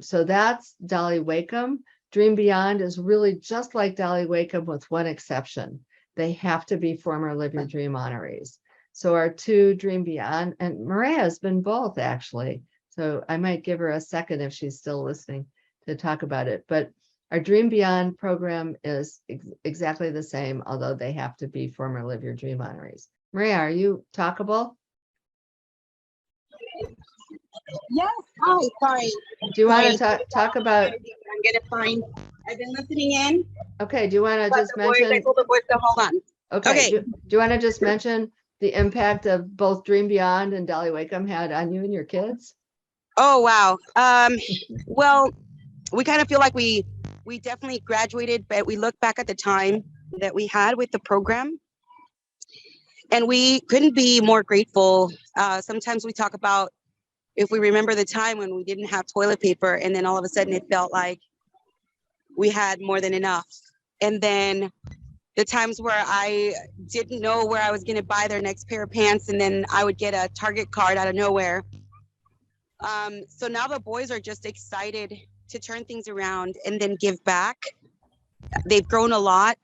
So that's Dolly Wakeham. Dream Beyond is really just like Dolly Wakeham with one exception. They have to be former Live Your Dream honorees. So our 2 Dream Beyond, and Maria has been both actually. So I might give her a second if she's still listening to talk about it. But our Dream Beyond program is exactly the same, although they have to be former Live Your Dream honorees. Maria, are you talkable? Yes. Hi. Sorry. Do you want to talk about? I'm gonna find. I've been listening in. Okay. Do you want to But just the boys, mention? I told the boys to hold on. Okay. Okay. Do you want to just mention the impact of both Dream Beyond and Dolly Wakeham had on you and your kids? Oh wow. Well, we kind of feel like we definitely graduated, but we look back at the time that we had with the program, and we couldn't be more grateful. Sometimes we talk about if we remember the time when we didn't have toilet paper, and then all of a sudden it felt like we had more than enough. And then the times where I didn't know where I was going to buy their next pair of pants, and then I would get a Target card out of nowhere. So now the boys are just excited to turn things around and then give back. They've grown a lot.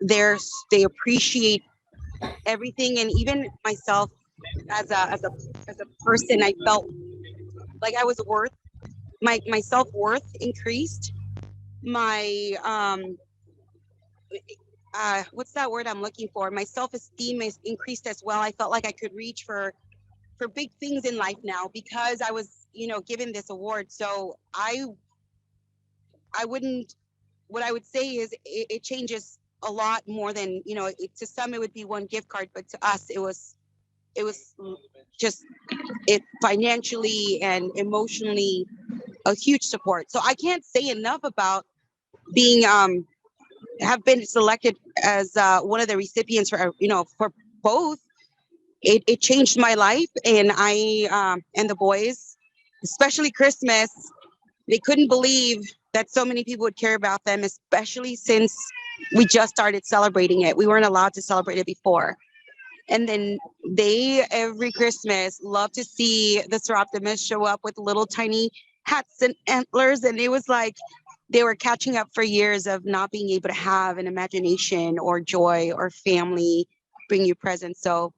They appreciate everything, and even myself as a person, I felt like I was worth my self-worth increased. My what's that word I'm looking for? My self-esteem is increased as well. I felt like I could reach for big things in life now because I was, given this award. So what I would say is it changes a lot more than, to some it would be one gift card, but to us it was just financially and emotionally a huge support. So I can't say enough about being have been selected as one of the recipients for both it changed my life. And and the boys, especially Christmas, they couldn't believe that so many people would care about them, especially since we just started celebrating it. We weren't allowed to celebrate it before. And then they, every Christmas, love to see the Seroptimus show up with little tiny hats and antlers. And it was like they were catching up for years of not being able to have an imagination or joy or family bring you presents. So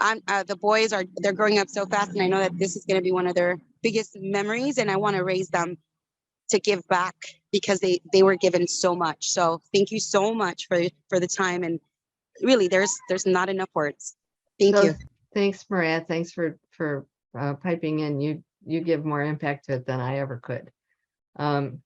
the boys they're growing up so fast. And I know that this is going to be one of their biggest memories. And I want to raise them to give back because they were given so much. So thank you so much for the time. And really, there's not enough words. Thank So you. thanks, Maria. Thanks for piping in. You give more impact to it than I ever could. Okay, I'm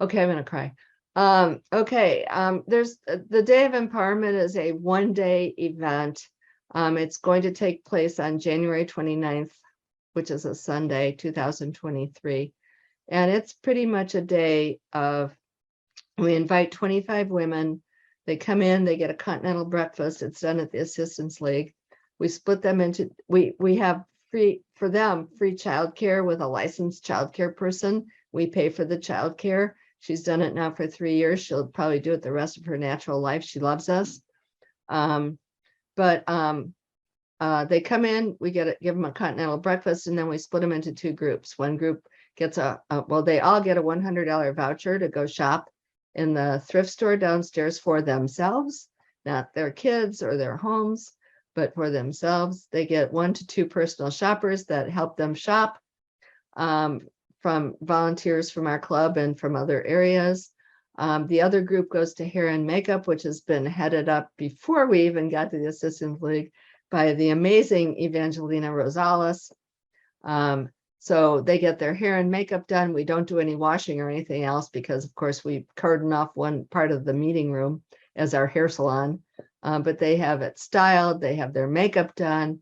gonna cry. There's the Day of Empowerment is a one-day event. It's going to take place on January 29th, which is a Sunday, 2023. And it's pretty much a day of, we invite 25 women. They come in, they get a continental breakfast. It's done at the Assistance League. We split them into, we have free childcare with a licensed childcare person. We pay for the childcare. She's done it now for 3 years. She'll probably do it the rest of her natural life. She loves us. They come in, we give them a continental breakfast, and then we split them into two groups. One group gets they all get a $100 voucher to go shop in the thrift store downstairs for themselves, not their kids or their homes, but for themselves. They get 1 to 2 personal shoppers that help them shop, from volunteers from our club and from other areas. The other group goes to hair and makeup, which has been headed up before we even got to the Assistance League by the amazing Evangelina Rosales. So they get their hair and makeup done. We don't do any washing or anything else because, of course, we cordon off one part of the meeting room as our hair salon. But they have it styled, they have their makeup done.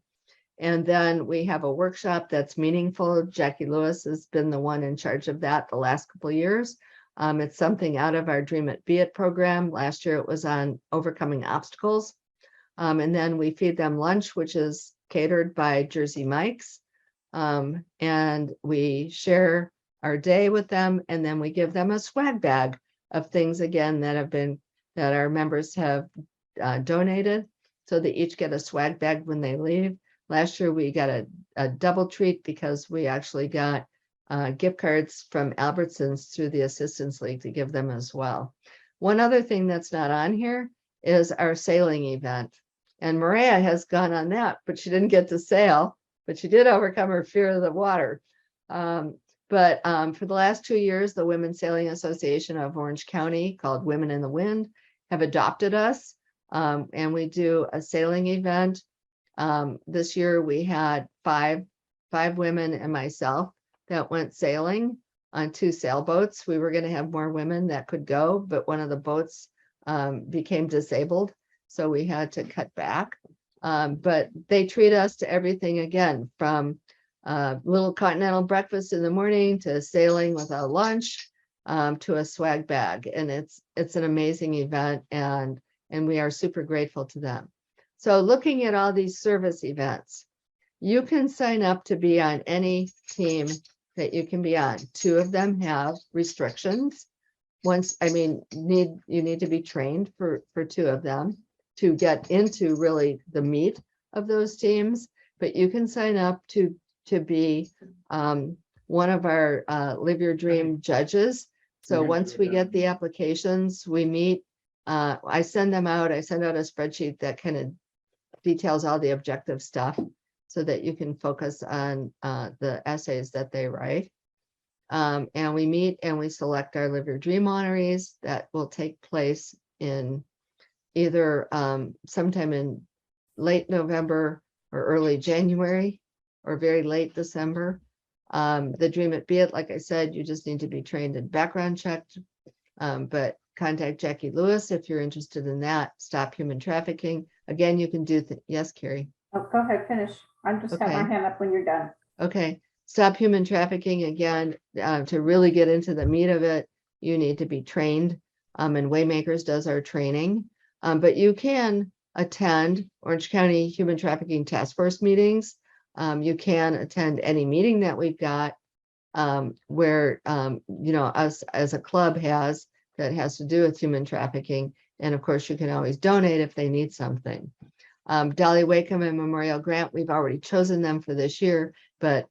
And then we have a workshop that's meaningful. Jackie Lewis has been the one in charge of that the last couple of years. It's something out of our Dream It, Be It program. Last year it was on overcoming obstacles. And then we feed them lunch, which is catered by Jersey Mike's. And we share our day with them, and then we give them a swag bag of things, again, that our members have donated. So they each get a swag bag when they leave. Last year we got a double treat because we actually got gift cards from Albertsons through the Assistance League to give them as well. One other thing that's not on here is our sailing event. And Maria has gone on that, but she didn't get to sail, but she did overcome her fear of the water. For the last 2 years, the Women's Sailing Association of Orange County, called Women in the Wind, have adopted us. And we do a sailing event. This year we had five women and myself that went sailing on 2 sailboats. We were going to have more women that could go, but one of the boats became disabled, so we had to cut back. But they treat us to everything, again, from little continental breakfast in the morning to sailing with a lunch, to a swag bag. And it's an amazing event, and we are super grateful to them. So looking at all these service events, you can sign up to be on any team that you can be on. 2 of them have restrictions. You need to be trained for 2 of them to get into really the meat of those teams, but you can sign up to be one of our Live Your Dream judges. So once we get the applications, we meet. I send them out. I send out a spreadsheet that kind of details all the objective stuff so that you can focus on the essays that they write. And we meet and we select our Live Your Dream honorees. That will take place in either sometime in late November or early January or very late December. The Dream It, Be It, like I said, you just need to be trained and background checked. But contact Jackie Lewis if you're interested in that. Stop Human Trafficking. Again, you can do yes, Carrie. Oh, go ahead, finish. I just have my Okay. hand up when you're done. Okay. Stop Human Trafficking, again, to really get into the meat of it, you need to be trained. And Waymakers does our training. But you can attend Orange County Human Trafficking Task Force meetings. You can attend any meeting that we've got where, us as a club that has to do with human trafficking. And of course, you can always donate if they need something. Dolly Wakeham and Memorial Grant, we've already chosen them for this year, but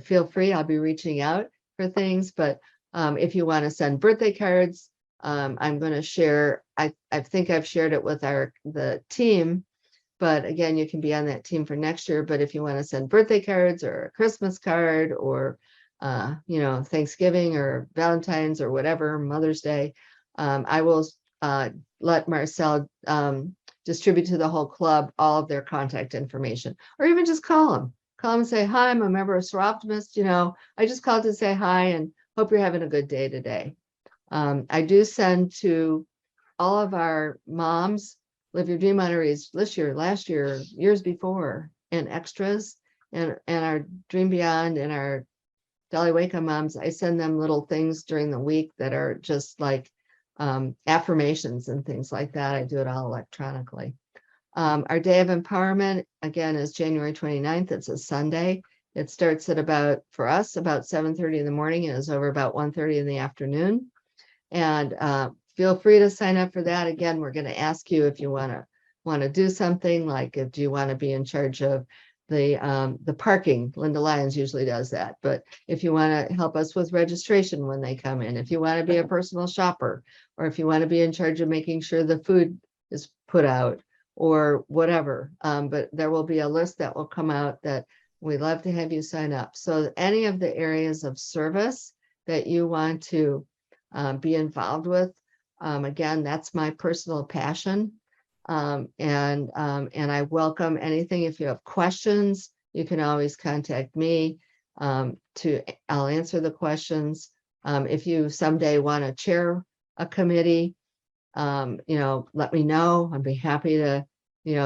feel free, I'll be reaching out for things. But if you want to send birthday cards, I'm going to share, I think I've shared it with the team, but again, you can be on that team for next year. But if you want to send birthday cards or a Christmas card or, Thanksgiving or Valentine's or whatever, Mother's Day, I will let Marcel distribute to the whole club all of their contact information, or even just call them and say, hi, I'm a member of SIHB Optimist. I just called to say hi and hope you're having a good day today. I do send to all of our moms, Live Your Dream honorees this year, last year, years before, and extras, and our Dream Beyond and our Dolly Wakeham moms. I send them little things during the week that are just like affirmations and things like that. I do it all electronically. Our Day of Empowerment, again, is January 29th. It's a Sunday. It starts at for us, about 7:30 in the morning and is over about 1:30 in the afternoon. And feel free to sign up for that. Again, we're going to ask you if you want to do something, like if you want to be in charge of the parking. Linda Lyons usually does that. But if you want to help us with registration when they come in, if you want to be a personal shopper, or if you want to be in charge of making sure the food is put out or whatever. But there will be a list that will come out that we'd love to have you sign up. So any of the areas of service that you want to be involved with, again, that's my personal passion. And I welcome anything. If you have questions, you can always contact me. I'll answer the questions. If you someday want to chair a committee, let me know. I'd be happy to,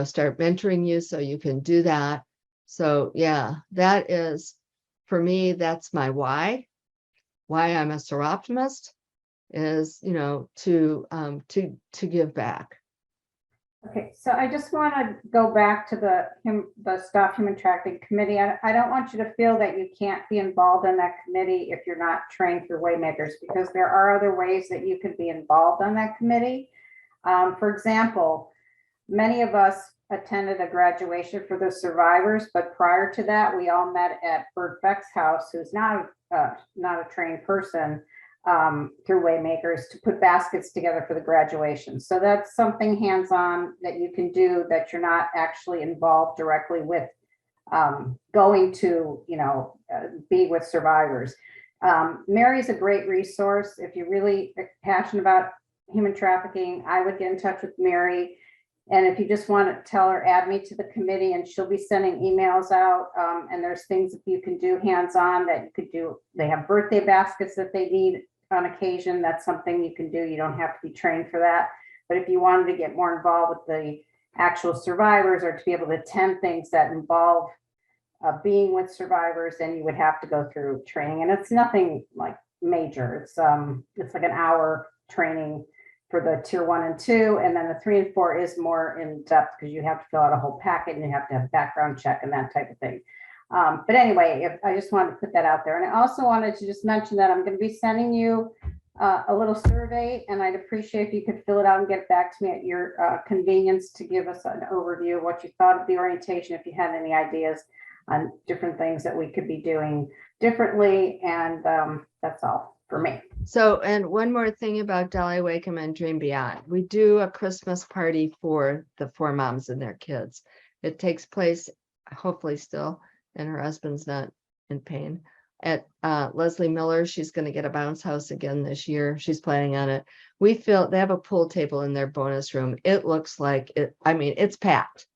start mentoring you so you can do that. So yeah, that is, for me, that's my why I'm a SIHB Optimist is, to give back. Okay, so I just want to go back to the Stop Human Trafficking Committee. I don't want you to feel that you can't be involved in that committee if you're not trained through Waymakers, because there are other ways that you could be involved on that committee. For example, many of us attended a graduation for the survivors, but prior to that, we all met at Bert Beck's house, who's not a trained person, through Waymakers, to put baskets together for the graduation. So that's something hands-on that you can do that you're not actually involved directly with going to, be with survivors. Mary's a great resource. If you're really passionate about human trafficking, I would get in touch with Mary. And if you just want to tell her, add me to the committee, and she'll be sending emails out. And there's things that you can do hands-on that you could do. They have birthday baskets that they need on occasion. That's something you can do. You don't have to be trained for that. But if you wanted to get more involved with the actual survivors, or to be able to attend things that involve being with survivors, then you would have to go through training. And it's nothing like major. It's like an hour training for the tier 1 and 2, and then the 3 and 4 is more in depth because you have to fill out a whole packet and you have to have background check and that type of thing. But anyway, I just wanted to put that out there. And I also wanted to just mention that I'm going to be sending you a little survey, and I'd appreciate if you could fill it out and get it back to me at your convenience to give us an overview of what you thought of the orientation, if you had any ideas on different things that we could be doing differently. And that's all for me. So, and one more thing about Dolly Wakeham and Dream Beyond. We do a Christmas party for the 4 moms and their kids. It takes place, hopefully still, and her husband's not in pain, at Leslie Miller. She's going to get a bounce house again this year. She's planning on it. We feel they have a pool table in their bonus room. It looks like it. I mean, it's packed.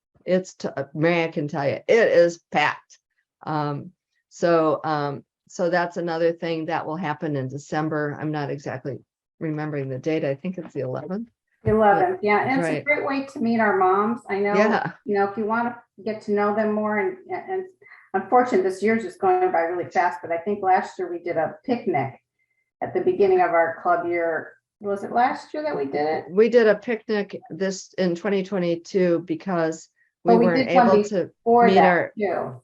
Mary, I can tell you, it is packed. So that's another thing that will happen in December. I'm not exactly remembering the date. I think it's the 11th. 11th, yeah, and it's right. a great way to meet our moms. I know, Yeah. if you want to get to know them more, and unfortunately, this year's just going by really fast, but I think last year we did a picnic at the beginning of our club year Was it last year that we did it? We did a picnic this in 2022 because we But we weren't did one able to For meet that our, too.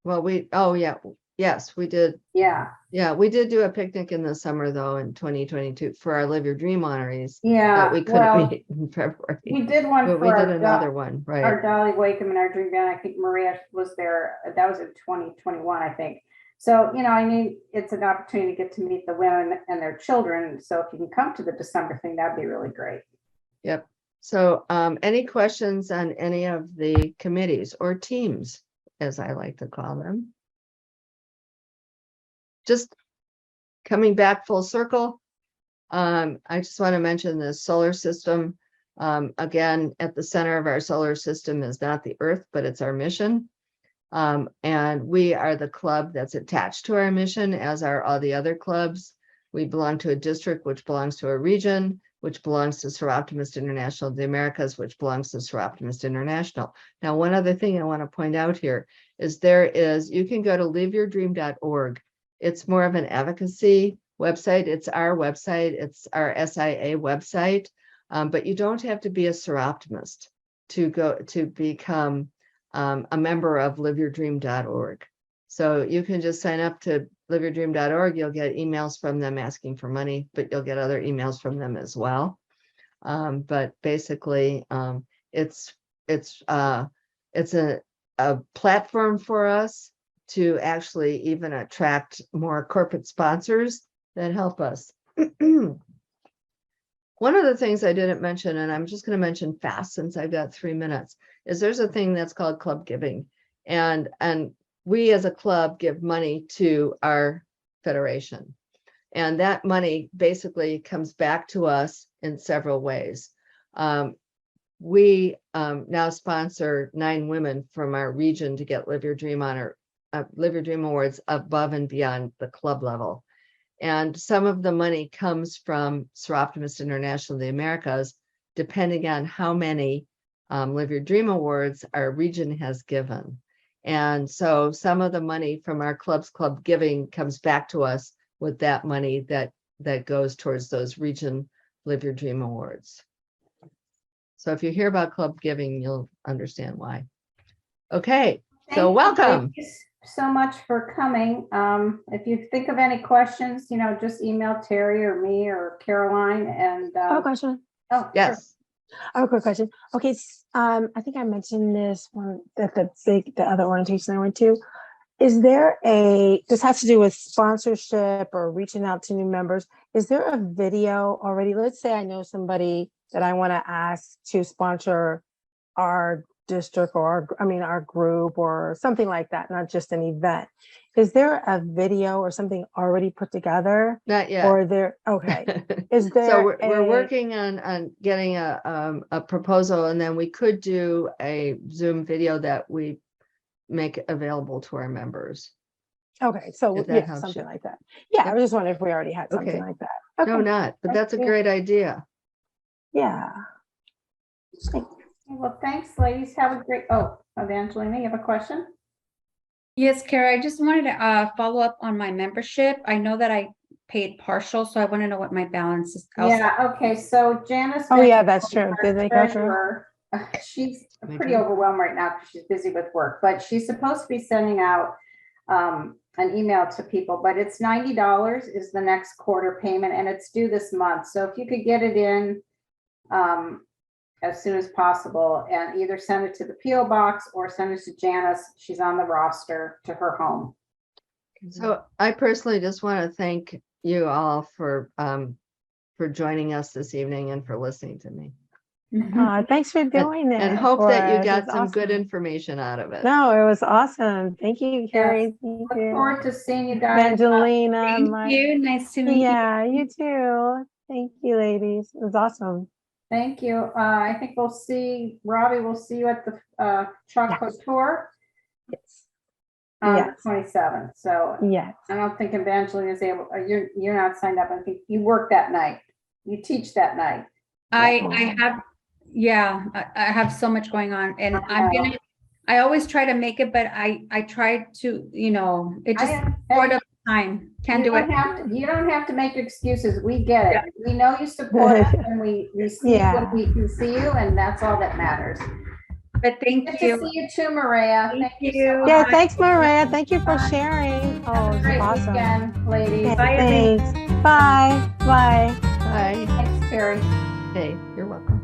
well, oh yeah, yes, we did. Yeah, Yeah, we did do a picnic in the summer though in 2022 for our Live Your Dream honorees that yeah. we couldn't Well, meet in February. we did one But we for did our another one, right? our Dolly Wakeham and our dream band. I think Maria was there. That was in 2021, I think. So, I mean, it's an opportunity to get to meet the women and their children. So if you can come to the December thing, that'd be really great. Yep. So any questions on any of the committees or teams, as I like to call them? Just coming back full circle. I just want to mention the solar system. Again, at the center of our solar system is not the Earth, but it's our mission. And we are the club that's attached to our mission, as are all the other clubs. We belong to a district, which belongs to a region, which belongs to Seroptimist International of the Americas, which belongs to Seroptimist International. Now, one other thing I want to point out here is you can go to liveyourdream.org. It's more of an advocacy website. It's our website. It's our SIA website. But you don't have to be a Seroptimist to become a member of liveyourdream.org. So you can just sign up to liveyourdream.org. You'll get emails from them asking for money, but you'll get other emails from them as well. But basically, it's a platform for us to actually even attract more corporate sponsors that help us. One of the things I didn't mention, and I'm just going to mention fast since I've got 3 minutes, is there's a thing that's called club giving. And we as a club give money to our federation. And that money basically comes back to us in several ways. We now sponsor 9 women from our region to get Live Your Dream Live Your Dream Awards above and beyond the club level. And some of the money comes from Seroptimist International of the Americas, depending on how many Live Your Dream Awards our region has given. And so some of the money from our club giving comes back to us with that money that goes towards those region Live Your Dream Awards. So if you hear about club giving, you'll understand why. Okay, so welcome. Thank you so much for coming. If you think of any questions, just email Terry or me or Caroline. And I have a question. oh, Yes. I have a quick question. Okay, I think I mentioned this one at the other orientation I went to. Is there this has to do with sponsorship or reaching out to new members. Is there a video already? Let's say I know somebody that I want to ask to sponsor our district or our group or something like that, not just an event. Is there a video or something already put together? Not yet. Or okay. Is there So we're working on getting a proposal, and then we could do a Zoom video that we make available to our members. Okay, so If that yeah, helps something you. like that. Yeah, Yep. I was just wondering if we already had something Okay. like that. No, Okay. not, but that's a Yeah. great idea. Yeah. well, thanks, ladies. Have a great. Oh, Evangelina, you have a question? Yes, Kara, I just wanted to follow up on my membership. I know that I paid partial, so I want to know what my balance is. Yeah, okay, so Janice. Oh, yeah, that's true. our Did they go through? treasurer, she's Maybe. pretty overwhelmed right now because she's busy with work, but she's supposed to be sending out an email to people, but it's $90 is the next quarter payment, and it's due this month. So if you could get it in as soon as possible, and either send it to the PO box or send it to Janice. She's on the roster to her home. So I personally just want to thank you all for joining us this evening and for listening to me. Thanks for doing it. And hope for that you us. got It's some good awesome. information out of it. No, it was awesome. Thank you, Carrie. Thank Look you. forward to seeing you guys. Evangelina. Thank you. Nice to meet you. Yeah, you too. Thank you, ladies. It was awesome. Thank you. I think Robbie, we'll see you at the chocolate tour Yes. on Yes. the 27th. So Yes. I don't think Evangeline is able, you're not signed up. I think you work that night. You teach that night. I have, yeah, I have so much going on, and I always try to make it, but I try to, it just sort of time. Can't You do it. don't have to, you don't have to make excuses. We get it. We know you support us and we see you Yeah. when we can see you, and that's all that matters. But thank Good to you. see you too, Maria. Thank Thank you so you. much. Yeah, thanks, Maria. Thank you for sharing. Have Oh, a it's great awesome. weekend, ladies. Okay, Bye, everyone. thanks. Bye. Bye. Bye. Thanks, Terry. Hey, you're welcome.